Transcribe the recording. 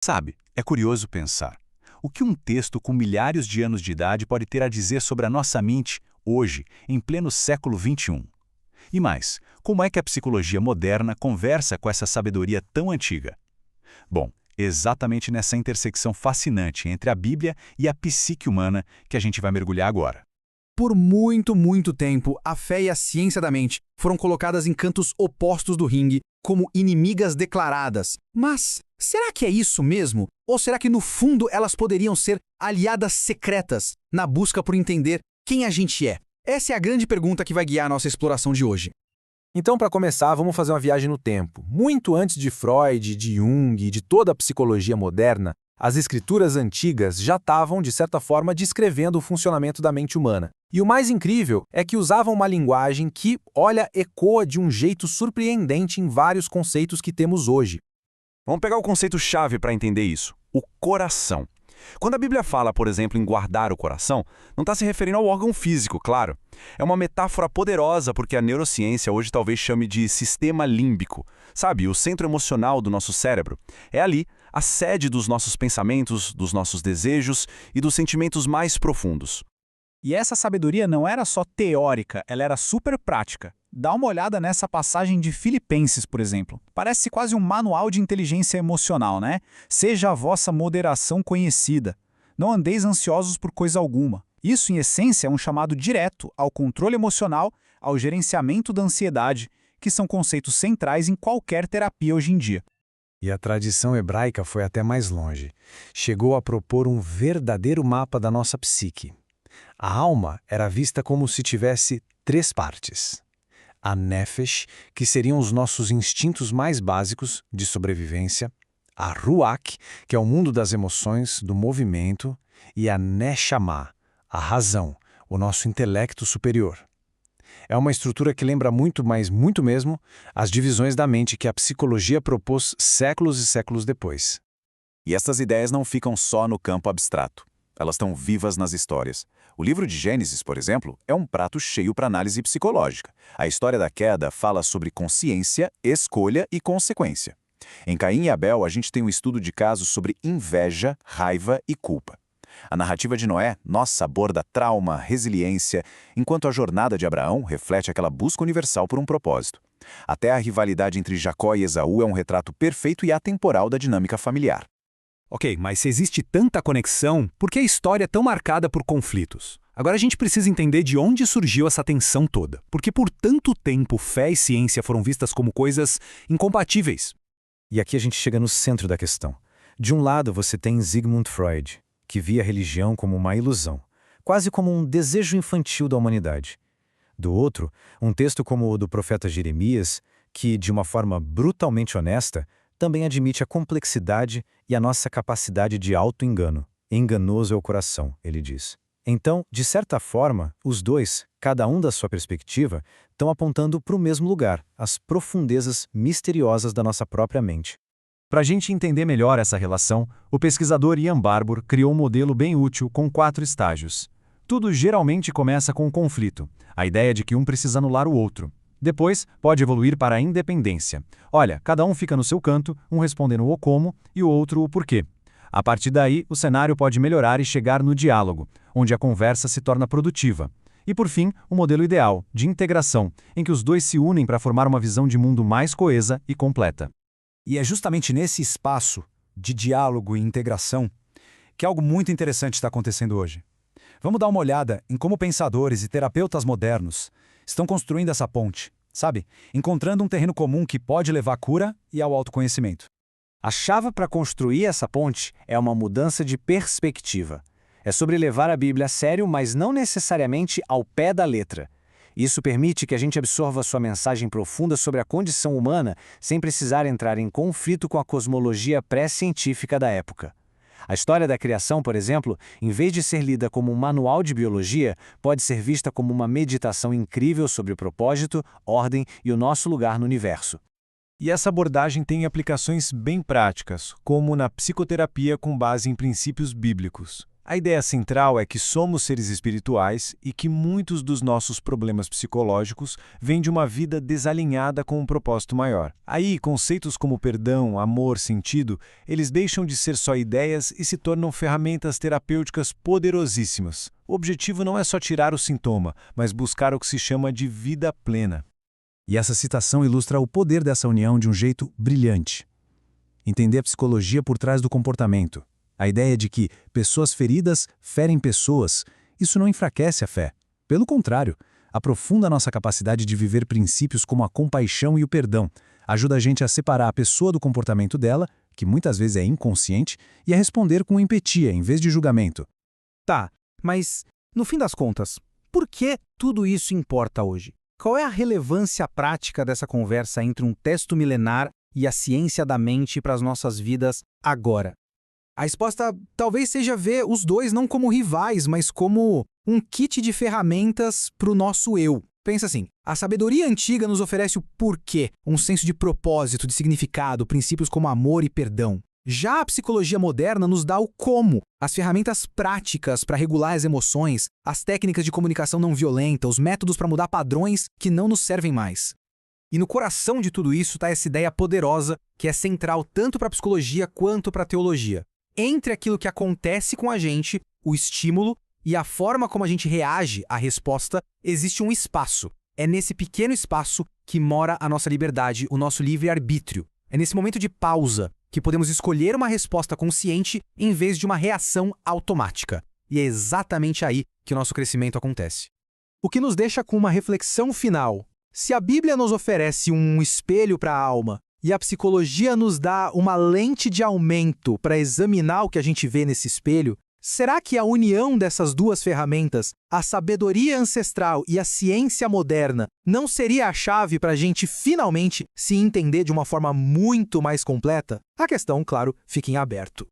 Sabe, é curioso pensar. O que um texto com milhares de anos de idade pode ter a dizer sobre a nossa mente hoje, em pleno século XXI? E mais, como é que a psicologia moderna conversa com essa sabedoria tão antiga? Bom, exatamente nessa intersecção fascinante entre a Bíblia e a psique humana que a gente vai mergulhar agora. Por muito, muito tempo, a fé e a ciência da mente foram colocadas em cantos opostos do ringue, como inimigas declaradas. Mas será que é isso mesmo? Ou será que, no fundo, elas poderiam ser aliadas secretas na busca por entender quem a gente é? Essa é a grande pergunta que vai guiar a nossa exploração de hoje. Então, para começar, vamos fazer uma viagem no tempo. Muito antes de Freud, de Jung e de toda a psicologia moderna, as escrituras antigas já estavam, de certa forma, descrevendo o funcionamento da mente humana. E o mais incrível é que usavam uma linguagem que, olha, ecoa de um jeito surpreendente em vários conceitos que temos hoje. Vamos pegar o conceito-chave para entender isso: o coração. Quando a Bíblia fala, por exemplo, em guardar o coração, não está se referindo ao órgão físico, claro. É uma metáfora poderosa porque a neurociência hoje talvez chame de sistema límbico. Sabe, o centro emocional do nosso cérebro. É ali a sede dos nossos pensamentos, dos nossos desejos e dos sentimentos mais profundos. E essa sabedoria não era só teórica, ela era super prática. Dá uma olhada nessa passagem de Filipenses, por exemplo. Parece quase um manual de inteligência emocional, né? Seja a vossa moderação conhecida. Não andeis ansiosos por coisa alguma. Isso, em essência, é um chamado direto ao controle emocional, ao gerenciamento da ansiedade, que são conceitos centrais em qualquer terapia hoje em dia. E a tradição hebraica foi até mais longe. Chegou a propor um verdadeiro mapa da nossa psique. A alma era vista como se tivesse 3 partes. A nefesh, que seriam os nossos instintos mais básicos de sobrevivência, a ruach, que é o mundo das emoções, do movimento, e a neshama, a razão, o nosso intelecto superior. É uma estrutura que lembra muito, mas muito mesmo, as divisões da mente que a psicologia propôs séculos e séculos depois. E essas ideias não ficam só no campo abstrato. Elas estão vivas nas histórias. O livro de Gênesis, por exemplo, é um prato cheio para análise psicológica. A história da queda fala sobre consciência, escolha e consequência. Em Caim e Abel, a gente tem um estudo de casos sobre inveja, raiva e culpa. A narrativa de Noé, nossa, aborda trauma, resiliência, enquanto a jornada de Abraão reflete aquela busca universal por um propósito. Até a rivalidade entre Jacó e Esaú é um retrato perfeito e atemporal da dinâmica familiar. Ok, mas se existe tanta conexão, por que a história é tão marcada por conflitos? Agora a gente precisa entender de onde surgiu essa tensão toda. Porque por tanto tempo fé e ciência foram vistas como coisas incompatíveis. E aqui a gente chega no centro da questão. De um lado você tem Sigmund Freud, que via a religião como uma ilusão, quase como um desejo infantil da humanidade. Do outro, um texto como o do profeta Jeremias, que, de uma forma brutalmente honesta, também admite a complexidade e a nossa capacidade de auto-engano. Enganoso é o coração, ele diz. Então, de certa forma, os dois, cada um da sua perspectiva, estão apontando para o mesmo lugar, as profundezas misteriosas da nossa própria mente. Para a gente entender melhor essa relação, o pesquisador Ian Barbour criou um modelo bem útil com 4 estágios. Tudo geralmente começa com um conflito, a ideia de que um precisa anular o outro. Depois, pode evoluir para a independência. Olha, cada um fica no seu canto, um respondendo o como e o outro o porquê. A partir daí, o cenário pode melhorar e chegar no diálogo, onde a conversa se torna produtiva. E por fim, o modelo ideal, de integração, em que os dois se unem para formar uma visão de mundo mais coesa e completa. E é justamente nesse espaço de diálogo e integração que algo muito interessante está acontecendo hoje. Vamos dar uma olhada em como pensadores e terapeutas modernos estão construindo essa ponte, sabe? Encontrando um terreno comum que pode levar à cura e ao autoconhecimento. A chave para construir essa ponte é uma mudança de perspectiva. É sobre levar a Bíblia a sério, mas não necessariamente ao pé da letra. Isso permite que a gente absorva sua mensagem profunda sobre a condição humana sem precisar entrar em conflito com a cosmologia pré-científica da época. A história da criação, por exemplo, em vez de ser lida como um manual de biologia, pode ser vista como uma meditação incrível sobre o propósito, ordem e o nosso lugar no universo. E essa abordagem tem aplicações bem práticas, como na psicoterapia com base em princípios bíblicos. A ideia central é que somos seres espirituais e que muitos dos nossos problemas psicológicos vêm de uma vida desalinhada com um propósito maior. Aí, conceitos como perdão, amor, sentido, eles deixam de ser só ideias e se tornam ferramentas terapêuticas poderosíssimas. O objetivo não é só tirar o sintoma, mas buscar o que se chama de vida plena. E essa citação ilustra o poder dessa união de um jeito brilhante. Entender a psicologia por trás do comportamento. A ideia de que pessoas feridas ferem pessoas, isso não enfraquece a fé. Pelo contrário, aprofunda a nossa capacidade de viver princípios como a compaixão e o perdão, ajuda a gente a separar a pessoa do comportamento dela, que muitas vezes é inconsciente, e a responder com empatia em vez de julgamento. Tá, mas, no fim das contas, por que tudo isso importa hoje? Qual é a relevância prática dessa conversa entre um texto milenar e a ciência da mente para as nossas vidas agora? A resposta talvez seja ver os dois não como rivais, mas como um kit de ferramentas para o nosso eu. Pensa assim, a sabedoria antiga nos oferece o porquê, um senso de propósito, de significado, princípios como amor e perdão. Já a psicologia moderna nos dá o como, as ferramentas práticas para regular as emoções, as técnicas de comunicação não violenta, os métodos para mudar padrões que não nos servem mais. E no coração de tudo isso está essa ideia poderosa que é central tanto para a psicologia quanto para a teologia. Entre aquilo que acontece com a gente, o estímulo, e a forma como a gente reage à resposta, existe um espaço. É nesse pequeno espaço que mora a nossa liberdade, o nosso livre-arbítrio. É nesse momento de pausa que podemos escolher uma resposta consciente em vez de uma reação automática. E é exatamente aí que o nosso crescimento acontece. O que nos deixa com uma reflexão final. Se a Bíblia nos oferece um espelho para a alma, e a psicologia nos dá uma lente de aumento para examinar o que a gente vê nesse espelho, será que a união dessas duas ferramentas, a sabedoria ancestral e a ciência moderna, não seria a chave para a gente finalmente se entender de uma forma muito mais completa? A questão, claro, fica em aberto.